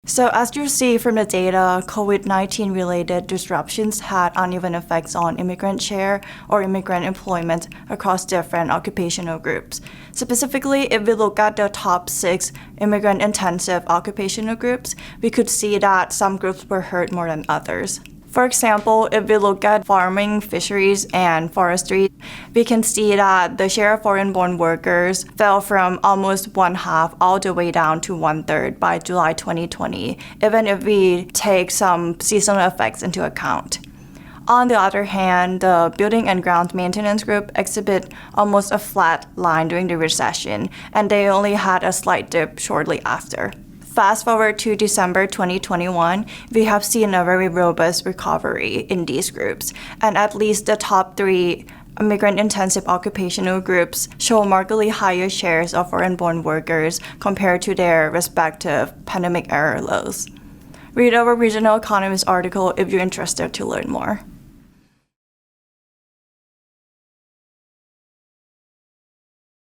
So as you see from the data, COVID-19 related disruptions had uneven effects on immigrant share or immigrant employment across different occupational groups. Specifically, if we look at the top 6 immigrant-intensive occupational groups, we could see that some groups were hurt more than others. For example, if we look at farming, fisheries, and forestry, we can see that the share of foreign-born workers fell from almost 1/2 all the way down to 1/3 by July 2020, even if we take some seasonal effects into account. On the other hand, the building and ground maintenance group exhibit almost a flat line during the recession, and they only had a slight dip shortly after. Fast forward to December 2021, we have seen a very robust recovery in these groups, and at least the top 3 immigrant-intensive occupational groups show markedly higher shares of foreign-born workers compared to their respective pandemic-era lows. Read our Regional Economist article if you're interested to learn more.